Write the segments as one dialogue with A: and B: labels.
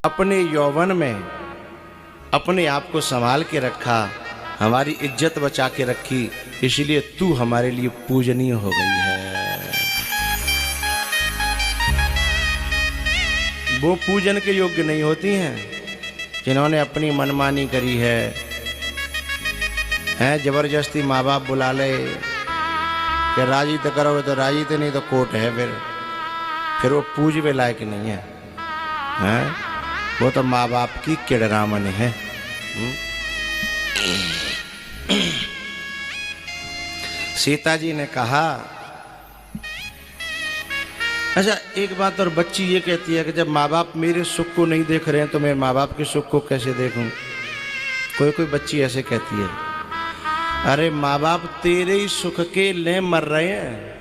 A: अपने यौवन में अपने आप को संभाल के रखा, हमारी इज्जत बचा के रखी, इसलिए तू हमारे लिए पूजनीय हो गई है। वो पूजन के योग्य नहीं होती हैं जिन्होंने अपनी मनमानी करी है, जबरदस्ती माँ बाप बुला ले कि राजी तो करोगे तो राजी, तो नहीं तो कोर्ट है। फिर वो पूजवे लायक नहीं है, वो तो माँ बाप की किड़रामन है। सीता जी ने कहा, अच्छा एक बात और, बच्ची ये कहती है कि जब माँ बाप मेरे सुख को नहीं देख रहे हैं तो मैं माँ बाप के सुख को कैसे देखूं? कोई कोई बच्ची ऐसे कहती है। अरे माँ बाप तेरे ही सुख के लिए मर रहे हैं,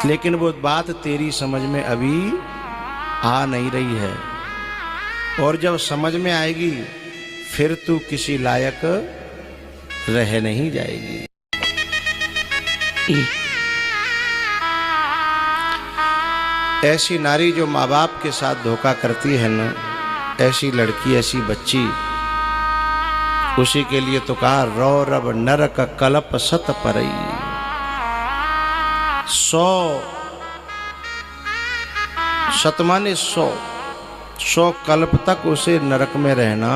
A: लेकिन वो बात तेरी समझ में अभी आ नहीं रही है, और जब समझ में आएगी फिर तू किसी लायक रह नहीं जाएगी। ऐसी नारी जो माँ बाप के साथ धोखा करती है ना, ऐसी लड़की, ऐसी बच्ची, उसी के लिए तो कहा रो रब नरक कलप सत परई। 100 शतमाने 100 कल्प तक उसे नरक में रहना।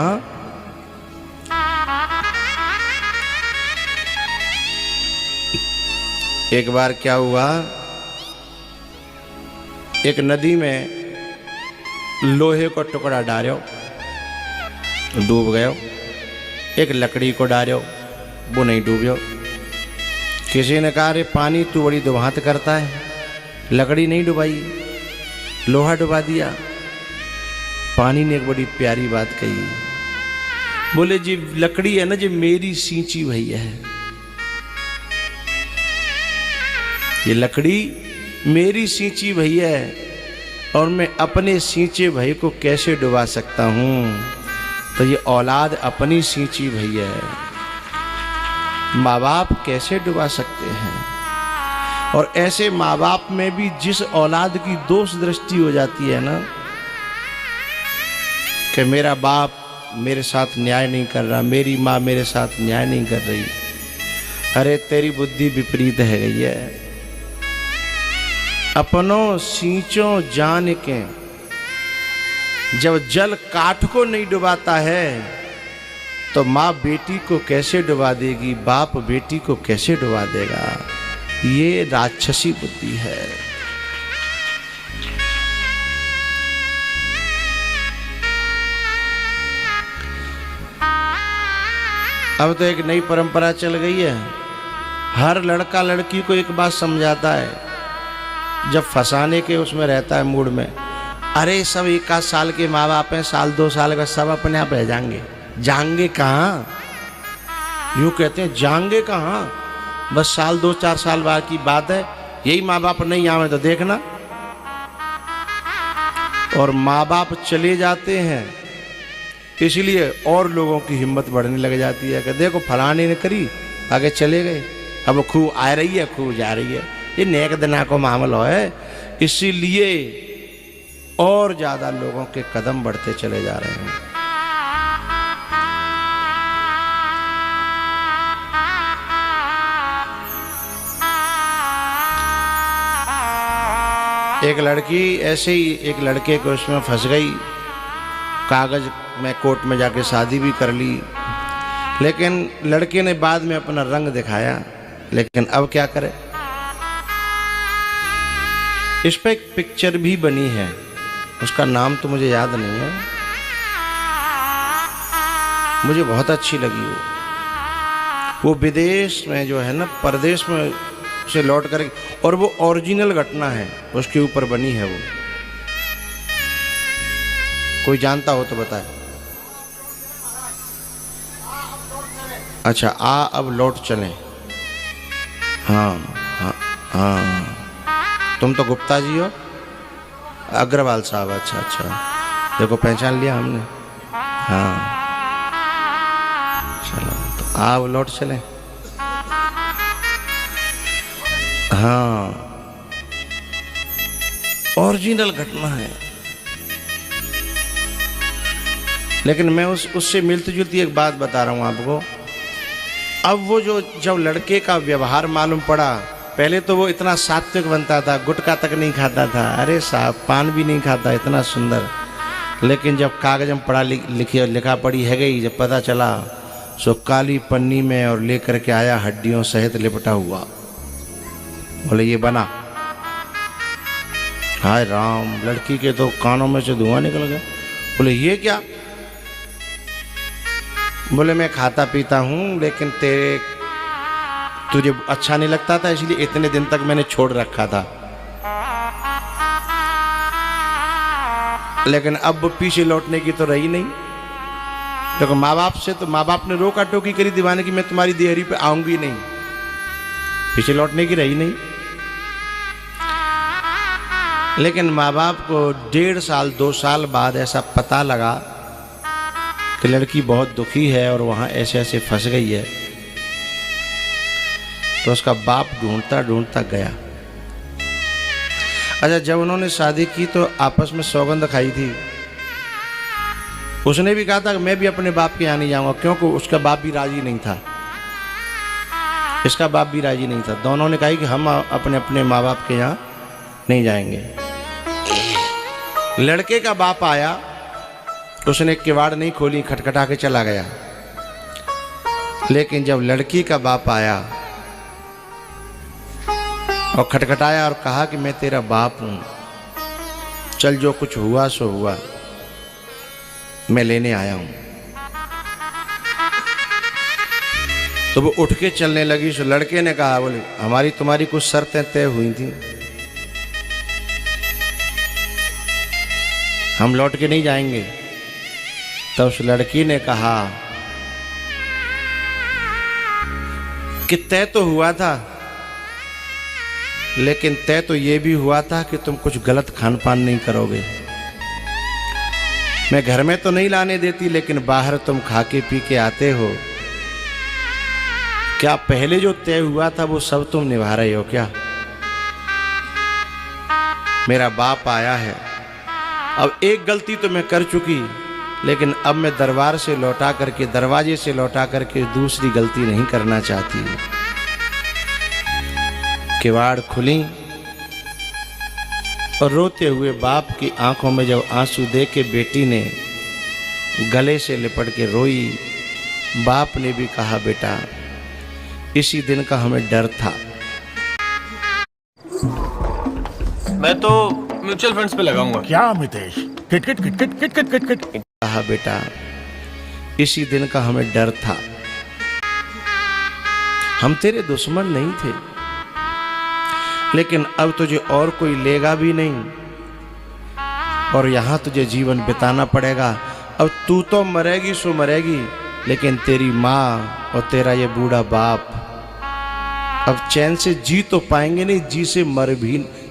A: एक बार क्या हुआ, एक नदी में लोहे को टुकड़ा डालो, डूब गयो। एक लकड़ी को डालो, वो नहीं डूबियो। किसी ने कहा अरे पानी तू बड़ी दुभांत करता है, लकड़ी नहीं डुबाई, लोहा डुबा दिया। पानी ने एक बड़ी प्यारी बात कही, बोले जी लकड़ी है ना, जी मेरी सींची भैया है, ये लकड़ी मेरी सींची भैया है, और मैं अपने सींचे भाई को कैसे डुबा सकता हूँ? तो ये औलाद अपनी सींची भैया है, माँ बाप कैसे डुबा सकते हैं? और ऐसे माँ बाप में भी जिस औलाद की दोष दृष्टि हो जाती है ना, कि मेरा बाप मेरे साथ न्याय नहीं कर रहा, मेरी माँ मेरे साथ न्याय नहीं कर रही, अरे तेरी बुद्धि विपरीत है गई है। अपनों सींचों जान के जब जल काठ को नहीं डुबाता है तो माँ बेटी को कैसे डुबा देगी, बाप बेटी को कैसे डुबा देगा? ये राक्षसी बुद्धि है। अब तो एक नई परंपरा चल गई है, हर लड़का लड़की को एक बात समझाता है, जब फंसाने के उसमें रहता है मूड में, अरे सब 1 साल के माँ बाप हैं, साल 2 साल का सब अपने आप रह जाएंगे। जाएंगे कहाँ? यूँ कहते हैं जाएंगे कहाँ, बस साल 2-4 साल बाद की बात है, यही माँ बाप नहीं आवे तो देखना। और माँ बाप चले जाते हैं, इसलिए और लोगों की हिम्मत बढ़ने लग जाती है कि देखो फलाने ने करी, आगे चले गए, अब खूब आ रही है खूब जा रही है। ये नेक दिना को मामला है, इसीलिए और ज्यादा लोगों के कदम बढ़ते चले जा रहे हैं। एक लड़की ऐसे ही एक लड़के को उसमें फंस गई, कागज में कोर्ट में जाके शादी भी कर ली, लेकिन लड़के ने बाद में अपना रंग दिखाया, लेकिन अब क्या करे? इस पे एक पिक्चर भी बनी है, उसका नाम तो मुझे याद नहीं है, मुझे बहुत अच्छी लगी वो विदेश में जो है ना, परदेश में से लौट कर, और वो ओरिजिनल घटना है, उसके ऊपर बनी है वो। कोई जानता हो तो बताए। अच्छा अब लौट चलें। हाँ हाँ हाँ, तुम तो गुप्ता जी हो, अग्रवाल साहब। अच्छा अच्छा, देखो पहचान लिया हमने। हाँ चलो तो आओ लौट चलें। हाँ ओरिजिनल घटना है। लेकिन मैं उससे मिलती जुलती एक बात बता रहा हूँ आपको। अब वो जब लड़के का व्यवहार मालूम पड़ा, पहले तो वो इतना सात्विक बनता था, गुटखा तक नहीं खाता था, अरे साहब पान भी नहीं खाता, इतना सुंदर। लेकिन जब कागज में पढ़ा लिखा पढ़ी है गई, जब पता चला सो काली पन्नी में और लेकर के आया हड्डियों सहित लिपटा हुआ। बोले ये बना। हाय राम, लड़की के तो कानों में से धुआं निकल गया। बोले ये क्या? बोले मैं खाता पीता हूँ, लेकिन तुझे अच्छा नहीं लगता था, इसलिए इतने दिन तक मैंने छोड़ रखा था। लेकिन अब पीछे लौटने की तो रही नहीं, क्योंकि माँ बाप से तो माँ बाप ने रोका टोकी करी दीवाने की मैं तुम्हारी देहरी पे आऊंगी नहीं, पीछे लौटने की रही नहीं। लेकिन माँ बाप को 1.5 साल 2 साल बाद ऐसा पता लगा कि लड़की बहुत दुखी है और वहाँ ऐसे ऐसे फंस गई है, तो उसका बाप ढूंढता ढूंढता गया। अच्छा, जब उन्होंने शादी की तो आपस में सौगंध खाई थी। उसने भी कहा था कि मैं भी अपने बाप के यहाँ नहीं जाऊंगा, क्योंकि उसका बाप भी राजी नहीं था, इसका बाप भी राजी नहीं था। दोनों ने कहा कि हम अपने अपने माँ बाप के यहाँ नहीं जाएंगे। लड़के का बाप आया, उसने किवाड़ नहीं खोली, खटखटा के चला गया। लेकिन जब लड़की का बाप आया और खटखटाया और कहा कि मैं तेरा बाप हूं, चल जो कुछ हुआ सो हुआ, मैं लेने आया हूं। तो वो उठ के चलने लगी। सो लड़के ने कहा, बोले हमारी तुम्हारी कुछ शर्तें तय हुई थी, हम लौट के नहीं जाएंगे। तो उस लड़की ने कहा कि तय तो हुआ था, लेकिन तय तो ये भी हुआ था कि तुम कुछ गलत खान पान नहीं करोगे। मैं घर में तो नहीं लाने देती, लेकिन बाहर तुम खा के पी के आते हो। क्या पहले जो तय हुआ था वो सब तुम निभा रहे हो क्या? मेरा बाप आया है, अब एक गलती तो मैं कर चुकी, लेकिन अब मैं दरबार से लौटा करके, दरवाजे से लौटा करके दूसरी गलती नहीं करना चाहती। किवाड़ खुली और रोते हुए बाप की आंखों में जब आंसू देख के बेटी ने गले से लिपट के रोई। बाप ने भी कहा, बेटा इसी दिन का हमें डर था।
B: मैं तो म्यूचुअल फंड्स पे लगाऊंगा।
C: क्या Amitesh, kit kit kit kit kit kit kit kit.
A: कहा, बेटा इसी दिन का हमें डर था, हम तेरे दुश्मन नहीं थे, लेकिन अब तुझे और कोई लेगा भी नहीं और यहाँ तुझे जीवन बिताना पड़ेगा। अब तू तो मरेगी सो मरेगी, लेकिन तेरी माँ और तेरा ये बूढ़ा बाप अब चैन से जी तो पाएंगे नहीं,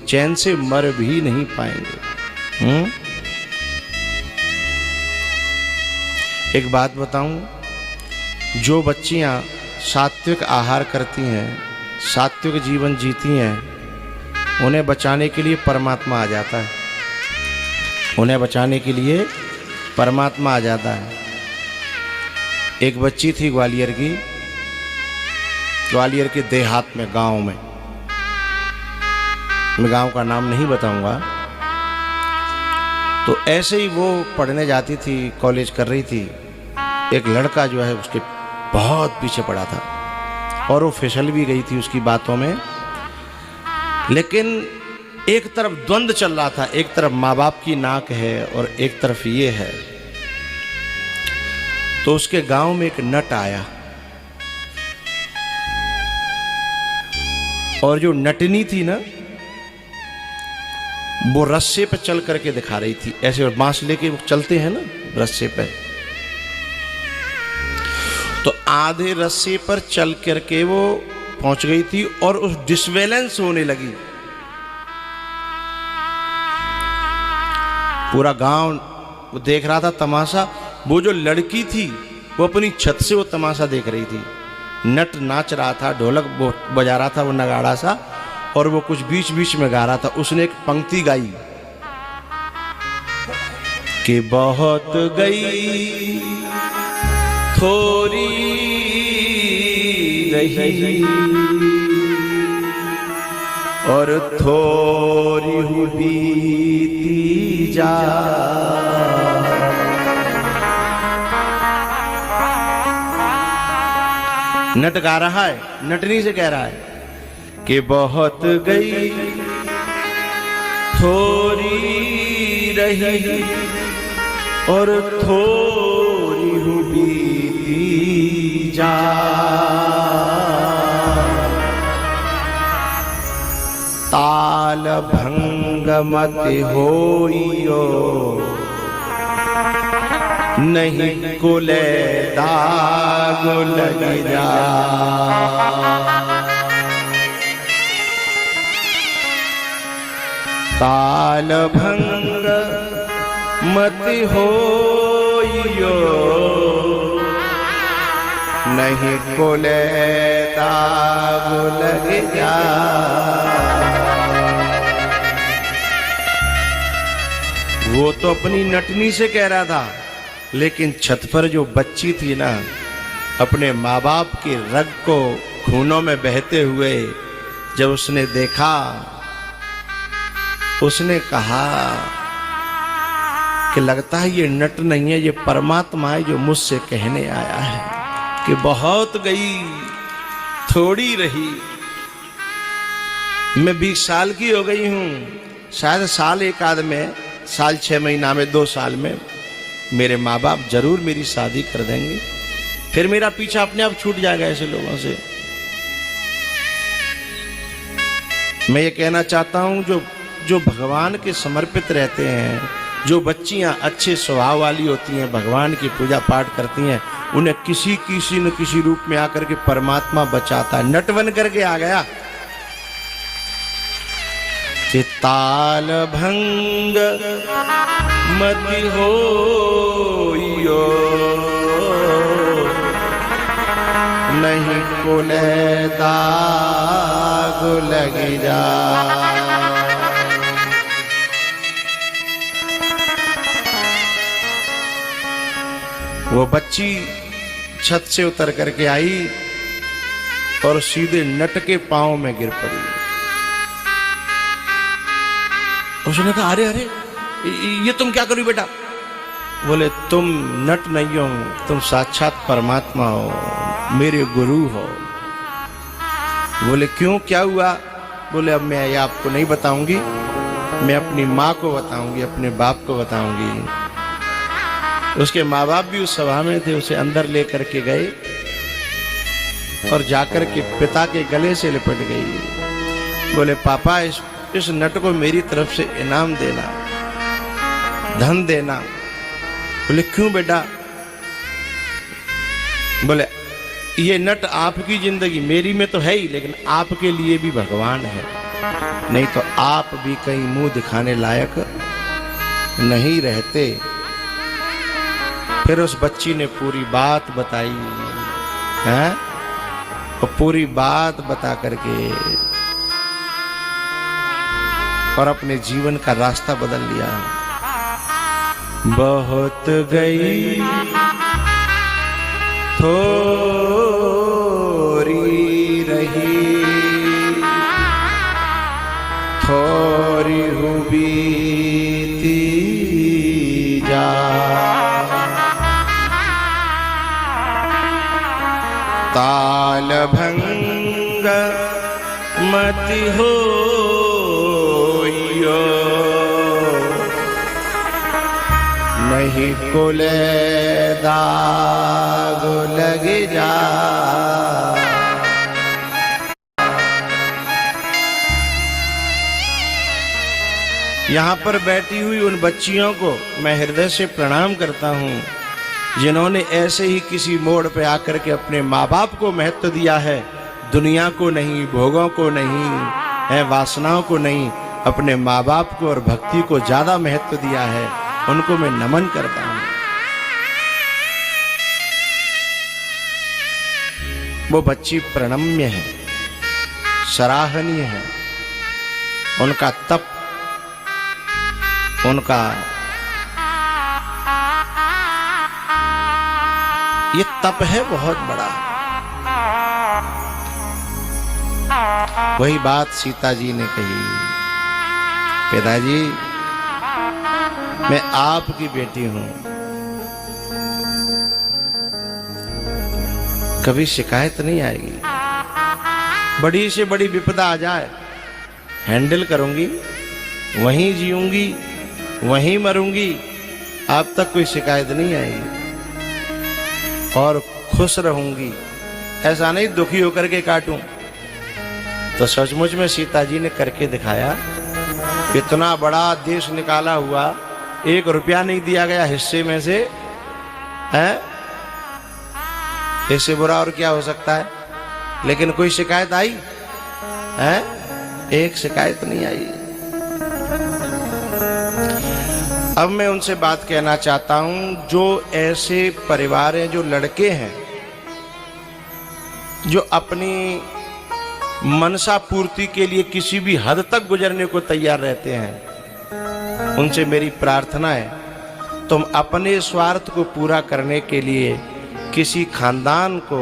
A: चैन से मर भी नहीं पाएंगे। एक बात बताऊं, जो बच्चियां सात्विक आहार करती हैं, सात्विक जीवन जीती हैं, उन्हें बचाने के लिए परमात्मा आ जाता है, उन्हें बचाने के लिए परमात्मा आ जाता है। एक बच्ची थी ग्वालियर की, ग्वालियर के देहात में, गांव में, मैं गांव का नाम नहीं बताऊंगा। तो ऐसे ही वो पढ़ने जाती थी, कॉलेज कर रही थी। एक लड़का जो है उसके बहुत पीछे पड़ा था और वो फिसल भी गई थी उसकी बातों में। लेकिन एक तरफ द्वंद्व चल रहा था, एक तरफ माँ बाप की नाक है और एक तरफ ये है। तो उसके गांव में एक नट आया और जो नटनी थी ना, वो रस्से पे चल करके दिखा रही थी, ऐसे बांस लेके चलते हैं ना रस्से पे, तो आधे रस्से पर चल करके वो पहुंच गई थी और उस डिसबैलेंस होने लगी। पूरा गांव वो देख रहा था तमाशा। वो जो लड़की थी वो अपनी छत से वो तमाशा देख रही थी। नट नाच रहा था, ढोलक बजा रहा था वो नगाड़ा सा, और वो कुछ बीच बीच में गा रहा था। उसने एक पंक्ति गाई, कि बहुत गई थोड़ी रही और थोड़ी हुई बीती जा। नट गा रहा है, नटनी से कह रहा है कि बहुत गई थोड़ी रही और थोड़ी हुई बीती जा। ताल भंग मत होइयो नहीं कुले दाग लग जा। ताल भंग मत होइयो नहीं कुले दाग लग जा। वो तो अपनी नटनी से कह रहा था, लेकिन छत पर जो बच्ची थी ना, अपने माँ बाप के रग को खूनों में बहते हुए जब उसने देखा, उसने कहा कि लगता है ये नट नहीं है, ये परमात्मा है जो मुझसे कहने आया है कि बहुत गई थोड़ी रही। मैं 20 साल की हो गई हूं, शायद साल एक आध में, साल 6 महीना में, 2 साल में मेरे माँ बाप जरूर मेरी शादी कर देंगे, फिर मेरा पीछा अपने आप छूट जाएगा ऐसे लोगों से। मैं ये कहना चाहता हूं जो भगवान के समर्पित रहते हैं, जो बच्चियां अच्छे स्वभाव वाली होती हैं, भगवान की पूजा पाठ करती हैं, उन्हें किसी न किसी रूप में आकर के परमात्मा बचाता है। नट बन करके आ गया कि ताल भंग मत होइयो नहीं कुले दाग लग जा। वो बच्ची छत से उतर करके आई और सीधे नट के पांव में गिर पड़ी। उसने कहा अरे अरे ये तुम क्या करो बेटा? बोले तुम नट नहीं हो, तुम साक्षात परमात्मा हो, मेरे गुरु हो। बोले क्यों, क्या हुआ? बोले अब मैं ये आपको नहीं बताऊंगी, मैं अपनी माँ को बताऊंगी, अपने बाप को बताऊंगी। उसके माँ बाप भी उस सभा में थे, उसे अंदर लेकर के गए और जाकर के पिता के गले से लिपट गई। बोले पापा इस नट को मेरी तरफ से इनाम देना, धन देना। बोले क्यों बेटा? बोले ये नट आपकी जिंदगी, मेरी में तो है ही, लेकिन आपके लिए भी भगवान है, नहीं तो आप भी कहीं मुंह दिखाने लायक नहीं रहते। फिर उस बच्ची ने पूरी बात बताई है, और पूरी बात बता करके और अपने जीवन का रास्ता बदल लिया। बहुत गई थोड़ी रही थोड़ी हुई बीती जा। ताल भंग मत होइयो नहीं कुले दाग लग जा। यहाँ पर बैठी हुई उन बच्चियों को मैं हृदय से प्रणाम करता हूँ, जिन्होंने ऐसे ही किसी मोड़ पे आकर के अपने माँ बाप को महत्व दिया है, दुनिया को नहीं, भोगों को नहीं, है वासनाओं को नहीं, अपने माँ बाप को और भक्ति को ज्यादा महत्व दिया है। उनको मैं नमन करता हूँ। वो बच्ची प्रणम्य है, सराहनीय है। उनका तप, उनका ये तप है बहुत बड़ा। वही बात सीता जी ने कही, पिताजी मैं आपकी बेटी हूं, कभी शिकायत नहीं आएगी। बड़ी से बड़ी विपदा आ जाए हैंडल करूंगी, वहीं जीऊंगी वहीं मरूंगी, आप तक कोई शिकायत नहीं आएगी और खुश रहूंगी। ऐसा नहीं दुखी होकर के काटूं। तो सचमुच में सीता जी ने करके दिखाया। इतना बड़ा देश निकाला हुआ, 1 रुपया नहीं दिया गया हिस्से में से, है? इससे बुरा और क्या हो सकता है? लेकिन कोई शिकायत आई है? एक शिकायत नहीं आई। अब मैं उनसे बात कहना चाहता हूं, जो ऐसे परिवार हैं, जो लड़के हैं जो अपनी मनसा पूर्ति के लिए किसी भी हद तक गुजरने को तैयार रहते हैं, उनसे मेरी प्रार्थना है, तुम अपने स्वार्थ को पूरा करने के लिए किसी खानदान को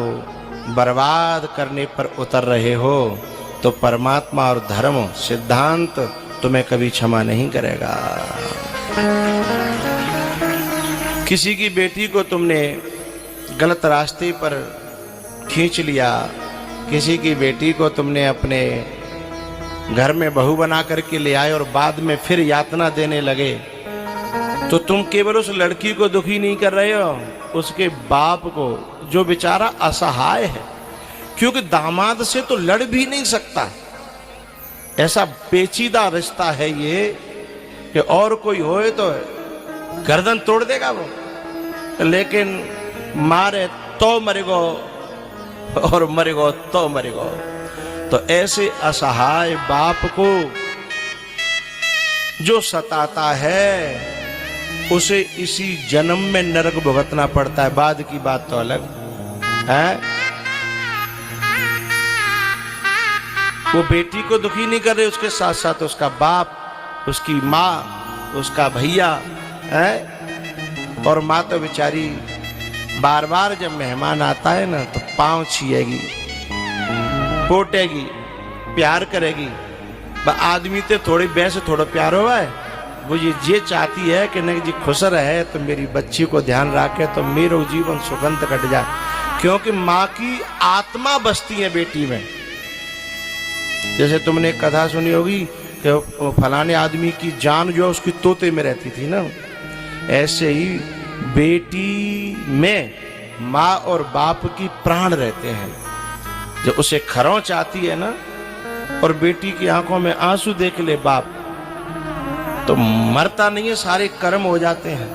A: बर्बाद करने पर उतर रहे हो तो परमात्मा और धर्म सिद्धांत तुम्हें कभी क्षमा नहीं करेगा। किसी की बेटी को तुमने गलत रास्ते पर खींच लिया, किसी की बेटी को तुमने अपने घर में बहू बना करके ले आए और बाद में फिर यातना देने लगे, तो तुम केवल उस लड़की को दुखी नहीं कर रहे हो, उसके बाप को, जो बेचारा असहाय है, क्योंकि दामाद से तो लड़ भी नहीं सकता। ऐसा पेचीदा रिश्ता है ये कि और कोई होए तो गर्दन तोड़ देगा वो, लेकिन मारे तो मरेगो और मरेगो तो मरेगो। तो ऐसे असहाय बाप को जो सताता है उसे इसी जन्म में नरक भुगतना पड़ता है, बाद की बात तो अलग है। वो बेटी को दुखी नहीं कर रहे, उसके साथ साथ उसका बाप, उसकी माँ, उसका भैया है। और माँ तो बेचारी बार बार जब मेहमान आता है ना तो पाँव छिएगी, पोटेगी, प्यार करेगी। आदमी ते थोड़ी वैसे थोड़ा प्यार हुआ है, वो ये चाहती है कि नहीं जी खुश रहे तो मेरी बच्ची को ध्यान रखे तो मेरा जीवन सुगंध कट जाए, क्योंकि माँ की आत्मा बसती है बेटी में। जैसे तुमने एक कथा सुनी होगी कि फलाने आदमी की जान जो उसकी तोते में रहती थी ना, ऐसे ही बेटी में माँ और बाप की प्राण रहते हैं। जब उसे खरोंच आती है ना और बेटी की आंखों में आंसू देख ले बाप, तो मरता नहीं है, सारे कर्म हो जाते हैं,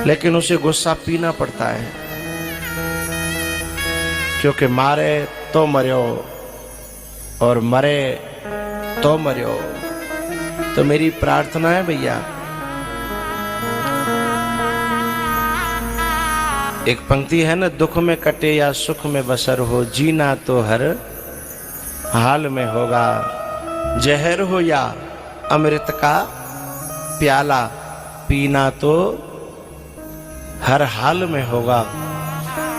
A: लेकिन उसे गुस्सा पीना पड़ता है, क्योंकि मारे तो मर्यो और मरे तो मर्यो। तो मेरी प्रार्थना है भैया, एक पंक्ति है ना, दुख में कटे या सुख में बसर हो, जीना तो हर हाल में होगा, जहर हो या अमृत का प्याला, पीना तो हर हाल में होगा।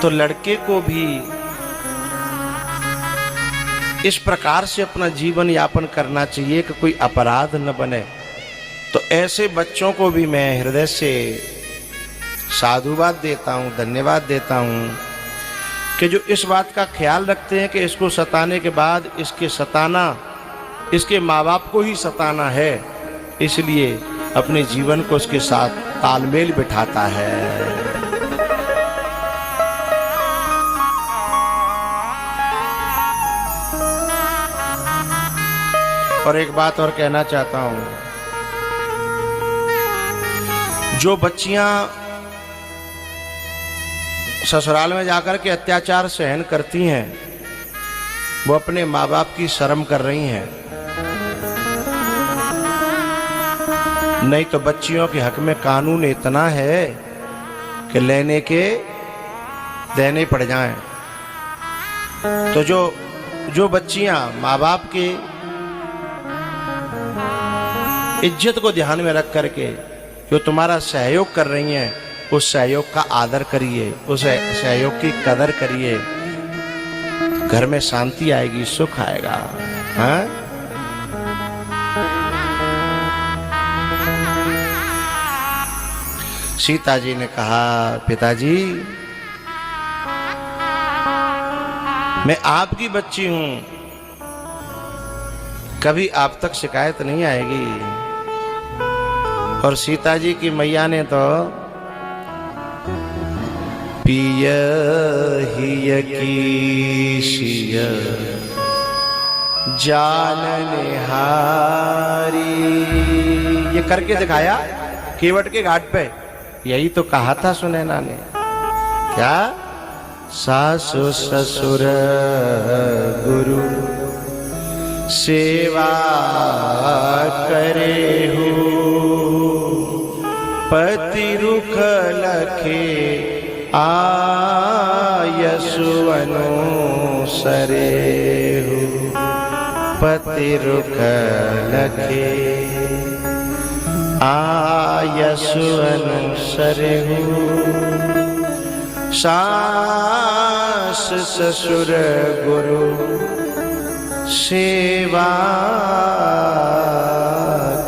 A: तो लड़के को भी इस प्रकार से अपना जीवन यापन करना चाहिए कि कोई अपराध न बने। तो ऐसे बच्चों को भी मैं हृदय से साधुवाद देता हूँ, धन्यवाद देता हूँ कि जो इस बात का ख्याल रखते हैं कि इसको सताने के बाद इसके सताना इसके माँ बाप को ही सताना है, इसलिए अपने जीवन को उसके साथ तालमेल बिठाता है। और एक बात और कहना चाहता हूं, जो बच्चियां ससुराल में जाकर के अत्याचार सहन करती हैं वो अपने माँ बाप की शर्म कर रही हैं। नहीं तो बच्चियों के हक में कानून इतना है कि लेने के देने पड़ जाएं। तो जो बच्चियां माँ बाप के इज्जत को ध्यान में रख करके जो तुम्हारा सहयोग कर रही हैं, उस सहयोग का आदर करिए, उस सहयोग की कदर करिए। घर में शांति आएगी, सुख आएगा। हाँ? सीता जी ने कहा, पिताजी मैं आपकी बच्ची हूं, कभी आप तक शिकायत नहीं आएगी। और सीता जी की मैया ने तो पिय हिय की सिय जानन हारी, ये करके दिखाया केवट के घाट पे। यही तो कहा था सुनैना ने, क्या? सासु ससुर गुरु सेवा करे हो, पति रुख लखे आयसु अनुसरे हो, पति रुख लखे आयसु अनुसरे हो। सास ससुर गुरु सेवा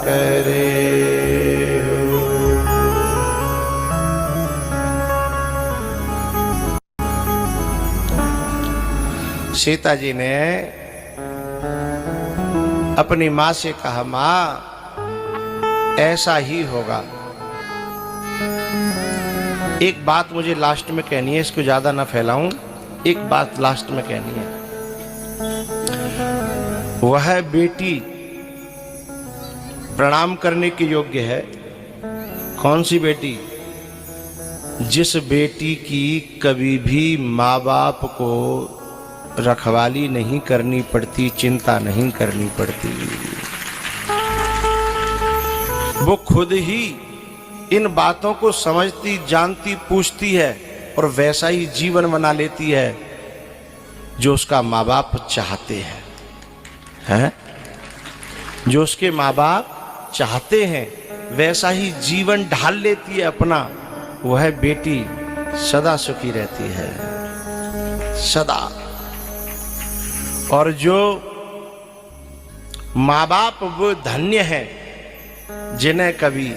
A: करे हो। सीता जी ने अपनी माँ से कहा, माँ ऐसा ही होगा। एक बात मुझे लास्ट में कहनी है, इसको ज्यादा ना फैलाऊं। एक बात लास्ट में कहनी है। वह बेटी प्रणाम करने के योग्य है। कौन सी बेटी? जिस बेटी की कभी भी माँ बाप को रखवाली नहीं करनी पड़ती, चिंता नहीं करनी पड़ती। वो खुद ही इन बातों को समझती, जानती, पूछती है और वैसा ही जीवन बना लेती है जो उसका माँ बाप चाहते हैं। जो उसके माँ बाप चाहते हैं वैसा ही जीवन ढाल लेती है अपना। वह बेटी सदा सुखी रहती है, सदा। और जो माँ बाप वो धन्य है जिन्हें कभी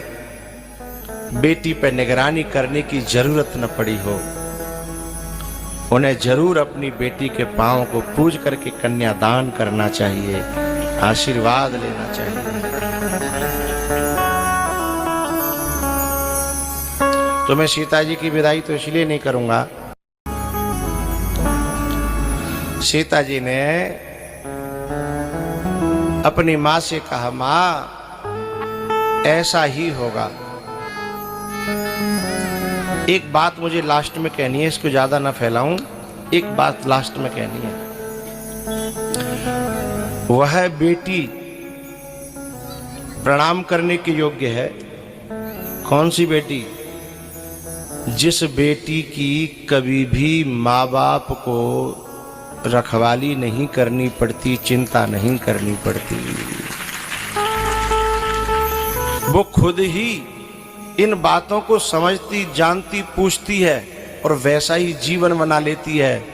A: बेटी पर निगरानी करने की जरूरत न पड़ी हो, उन्हें जरूर अपनी बेटी के पांव को पूज करके कन्यादान करना चाहिए, आशीर्वाद लेना चाहिए। तो मैं सीता जी की विदाई तो इसलिए नहीं करूंगा। सीता जी ने अपनी माँ से कहा, माँ ऐसा ही होगा। एक बात मुझे लास्ट में कहनी है, इसको ज्यादा ना फैलाऊं। एक बात लास्ट में कहनी है। वह बेटी प्रणाम करने के योग्य है। कौन सी बेटी? जिस बेटी की कभी भी माँ बाप को रखवाली नहीं करनी पड़ती, चिंता नहीं करनी पड़ती। वो खुद ही इन बातों को समझती, जानती, पूछती है और वैसा ही जीवन बना लेती है